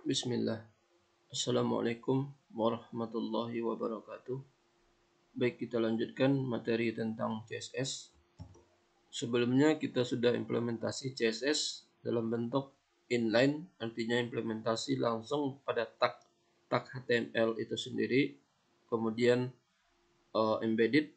Bismillah. Assalamualaikum warahmatullahi wabarakatuh. Baik, kita lanjutkan materi tentang CSS. Sebelumnya kita sudah implementasi CSS dalam bentuk inline, artinya implementasi langsung pada tag HTML itu sendiri. Kemudian embedded,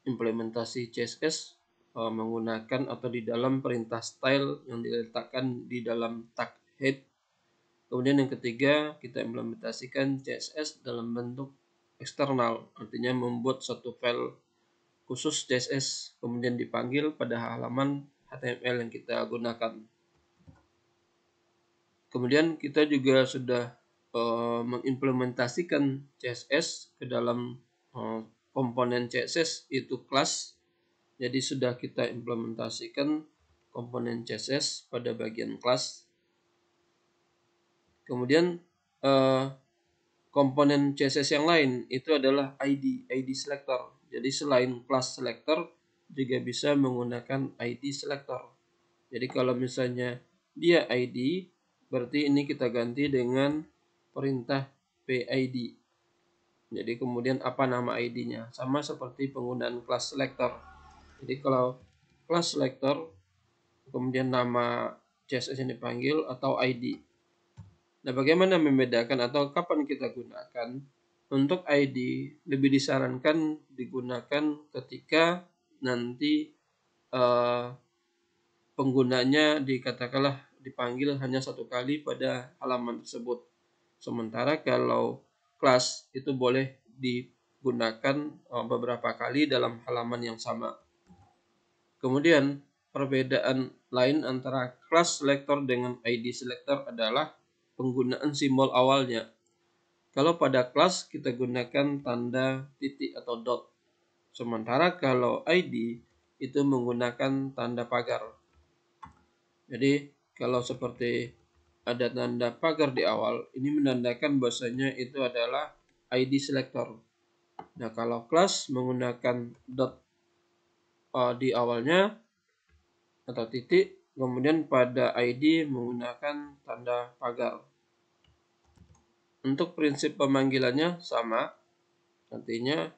implementasi CSS menggunakan atau di dalam perintah style yang diletakkan di dalam tag head. Kemudian yang ketiga, kita implementasikan CSS dalam bentuk eksternal, artinya membuat satu file khusus CSS, kemudian dipanggil pada halaman HTML yang kita gunakan. Kemudian kita juga sudah mengimplementasikan CSS ke dalam komponen CSS, itu kelas. Jadi sudah kita implementasikan komponen CSS pada bagian kelas. Kemudian komponen CSS yang lain itu adalah ID selector. Jadi selain class selector juga bisa menggunakan ID selector. Jadi kalau misalnya dia ID, berarti ini kita ganti dengan perintah PID. Jadi kemudian apa nama ID-nya? Sama seperti penggunaan class selector. Jadi kalau class selector kemudian nama CSS yang dipanggil atau ID. Nah, bagaimana membedakan atau kapan kita gunakan? Untuk ID lebih disarankan digunakan ketika nanti penggunanya dikatakanlah dipanggil hanya satu kali pada halaman tersebut. Sementara kalau kelas itu boleh digunakan beberapa kali dalam halaman yang sama. Kemudian perbedaan lain antara class selector dengan ID selector adalah penggunaan simbol awalnya. Kalau pada kelas kita gunakan tanda titik atau dot. Sementara kalau ID itu menggunakan tanda pagar. Jadi kalau seperti ada tanda pagar di awal, ini menandakan bahwasanya itu adalah ID selector. Nah, kalau kelas menggunakan dot di awalnya atau titik, kemudian pada ID menggunakan tanda pagar. Untuk prinsip pemanggilannya sama, artinya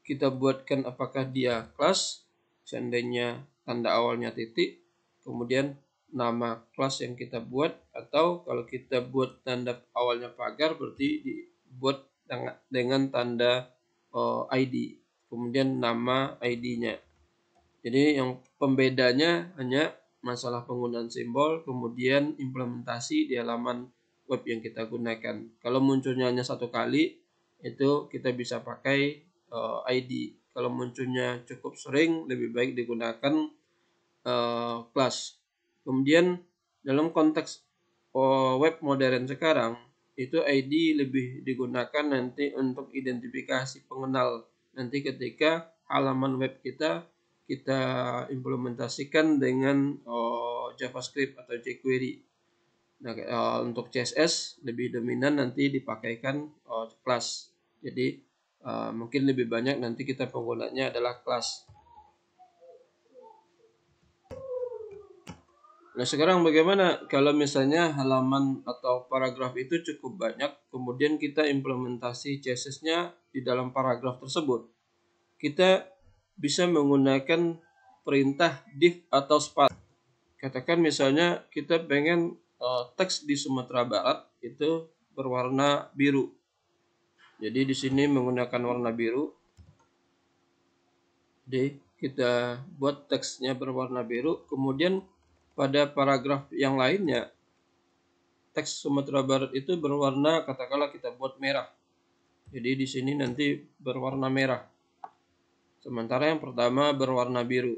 kita buatkan apakah dia kelas, seandainya tanda awalnya titik, kemudian nama kelas yang kita buat, atau kalau kita buat tanda awalnya pagar berarti dibuat dengan tanda ID, kemudian nama ID-nya. Jadi yang pembedanya hanya masalah penggunaan simbol, kemudian implementasi di halaman web yang kita gunakan. Kalau munculnya hanya satu kali, itu kita bisa pakai ID. Kalau munculnya cukup sering, lebih baik digunakan kelas. Kemudian dalam konteks web modern sekarang, itu ID lebih digunakan nanti untuk identifikasi pengenal. Nanti ketika halaman web kita implementasikan dengan JavaScript atau jQuery. Nah, untuk CSS lebih dominan nanti dipakaikan kelas. Jadi mungkin lebih banyak nanti kita penggunanya adalah kelas. Nah, sekarang bagaimana kalau misalnya halaman atau paragraf itu cukup banyak, kemudian kita implementasi CSS-nya di dalam paragraf tersebut. Kita bisa menggunakan perintah div atau spat. Katakan misalnya kita pengen teks di Sumatera Barat itu berwarna biru. Jadi di sini menggunakan warna biru. Jadi kita buat teksnya berwarna biru, kemudian pada paragraf yang lainnya teks Sumatera Barat itu berwarna, katakanlah kita buat merah. Jadi di sini nanti berwarna merah. Sementara yang pertama berwarna biru.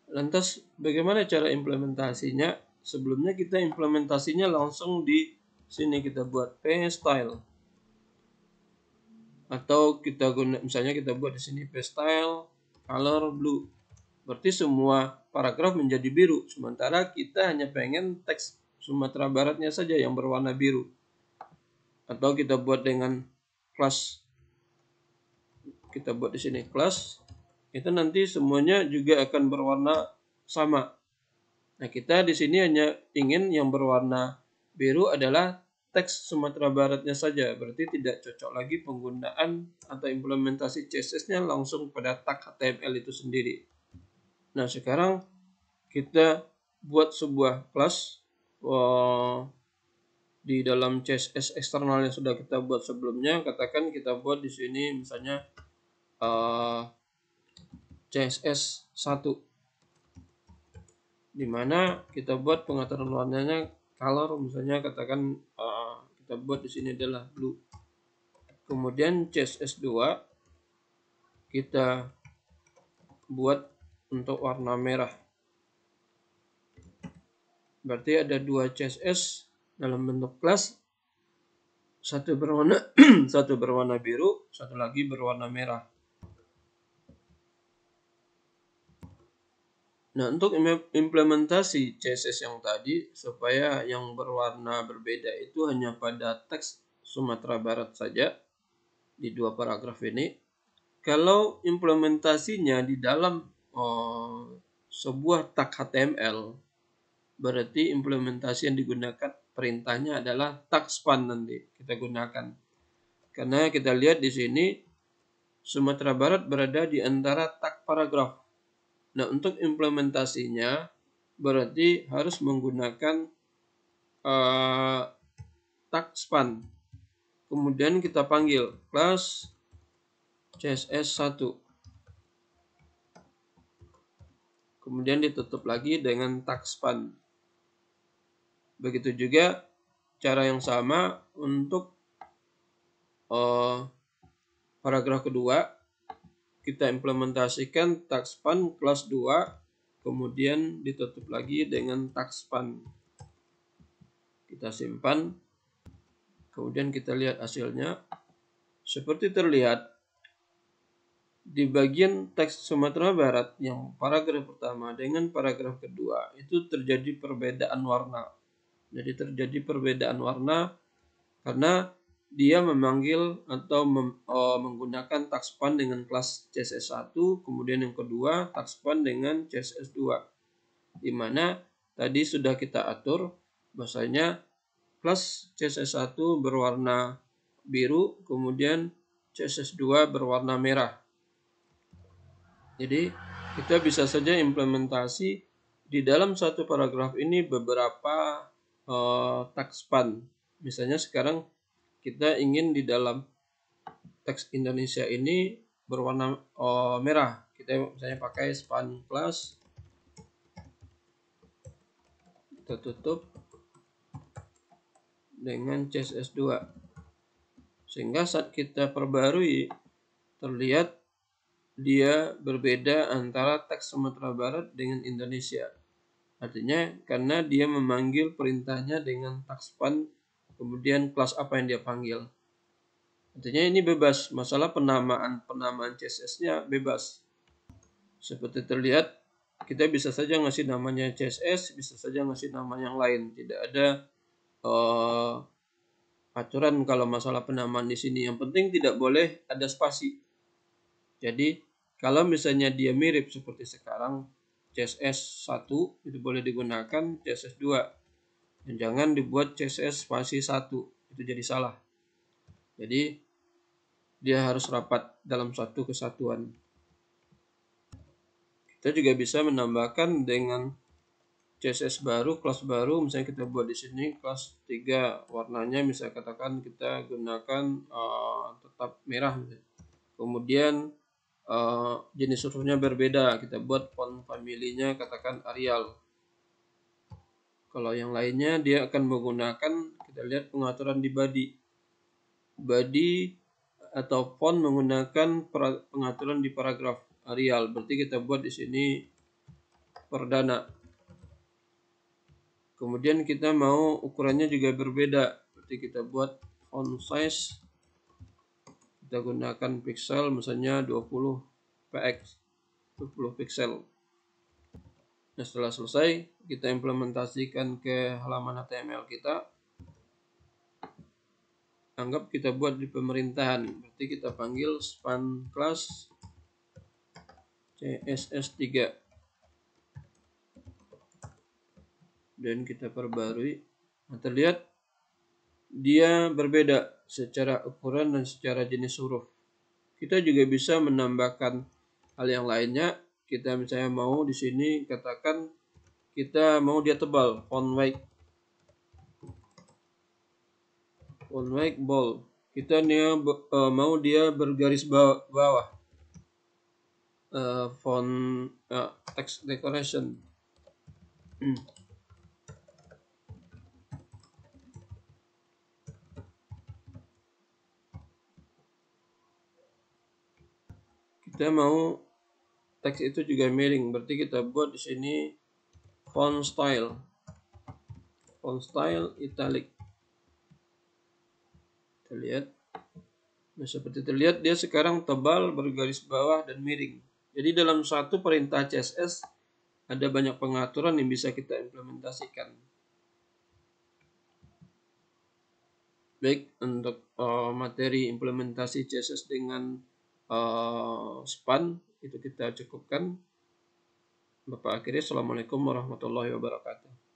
Lantas bagaimana cara implementasinya? Sebelumnya kita implementasinya langsung di sini, kita buat p-style. Atau kita misalnya kita buat di sini p-style color blue. Berarti semua paragraf menjadi biru, sementara kita hanya pengen teks Sumatera Baratnya saja yang berwarna biru. Atau kita buat dengan kelas. Kita buat di sini kelas. Itu nanti semuanya juga akan berwarna sama. Nah, kita di sini hanya ingin yang berwarna biru adalah teks Sumatera Baratnya saja, berarti tidak cocok lagi penggunaan atau implementasi CSS-nya langsung pada tag HTML itu sendiri. Nah, sekarang kita buat sebuah kelas di dalam CSS eksternal yang sudah kita buat sebelumnya. Katakan kita buat di sini misalnya CSS 1, di mana kita buat pengaturan warnanya color, misalnya katakan kita buat di sini adalah blue. Kemudian CSS 2 kita buat untuk warna merah. Berarti ada dua CSS dalam bentuk kelas, satu berwarna satu berwarna biru, satu lagi berwarna merah. Nah, untuk implementasi CSS yang tadi, supaya yang berwarna berbeda itu hanya pada teks Sumatera Barat saja, di dua paragraf ini. Kalau implementasinya di dalam sebuah tag HTML, berarti implementasi yang digunakan perintahnya adalah tag span nanti kita gunakan. Karena kita lihat di sini, Sumatera Barat berada di antara tag paragraf. Nah, untuk implementasinya berarti harus menggunakan tag span. Kemudian kita panggil kelas CSS 1. Kemudian ditutup lagi dengan tag span. Begitu juga cara yang sama untuk paragraf kedua. Kita implementasikan tag span kelas 2, kemudian ditutup lagi dengan tag span. Kita simpan, kemudian kita lihat hasilnya. Seperti terlihat di bagian teks Sumatera Barat yang paragraf pertama dengan paragraf kedua itu terjadi perbedaan warna. Jadi terjadi perbedaan warna karena dia memanggil atau menggunakan tag span dengan kelas CSS 1, kemudian yang kedua tag span dengan CSS 2. Di mana tadi sudah kita atur bahwasanya kelas CSS 1 berwarna biru, kemudian CSS 2 berwarna merah. Jadi kita bisa saja implementasi di dalam satu paragraf ini beberapa tag span. Misalnya sekarang kita ingin di dalam teks Indonesia ini berwarna merah. Kita misalnya pakai span class. Kita tutup dengan CSS 2. Sehingga saat kita perbarui terlihat dia berbeda antara teks Sumatera Barat dengan Indonesia. Artinya karena dia memanggil perintahnya dengan tag span, kemudian kelas apa yang dia panggil. Artinya ini bebas, masalah penamaan CSS-nya bebas. Seperti terlihat, kita bisa saja ngasih namanya CSS, bisa saja ngasih nama yang lain. Tidak ada aturan kalau masalah penamaan di sini. Yang penting tidak boleh ada spasi. Jadi kalau misalnya dia mirip seperti sekarang, CSS 1 itu boleh digunakan, CSS 2. Dan jangan dibuat CSS spasi 1, itu jadi salah. Jadi dia harus rapat dalam satu kesatuan. Kita juga bisa menambahkan dengan CSS baru, kelas baru. Misalnya kita buat di sini kelas 3, warnanya misalnya katakan kita gunakan tetap merah. Kemudian jenis hurufnya berbeda, kita buat font family-nya katakan Arial. Kalau yang lainnya dia akan menggunakan, kita lihat pengaturan di body atau font menggunakan pengaturan di paragraf Arial. Berarti kita buat di sini perdana. Kemudian kita mau ukurannya juga berbeda. Berarti kita buat font size. Kita gunakan pixel misalnya 20 px, 20 pixel. Nah, setelah selesai, kita implementasikan ke halaman HTML kita. Anggap kita buat di pemerintahan. Berarti kita panggil span class CSS 3. dan kita perbarui. Nah, terlihat dia berbeda secara ukuran dan secara jenis huruf. Kita juga bisa menambahkan hal yang lainnya. Kita misalnya mau di sini katakan kita mau dia tebal, font weight bold. Kita mau dia bergaris bawah, font text decoration. Kita mau teks itu juga miring, berarti kita buat di sini font style italic. Kita lihat. Nah, seperti terlihat dia sekarang tebal, bergaris bawah, dan miring. Jadi dalam satu perintah CSS ada banyak pengaturan yang bisa kita implementasikan. Baik, untuk materi implementasi CSS dengan span itu kita cukupkan. Bapak akhirnya, Assalamualaikum warahmatullahi wabarakatuh.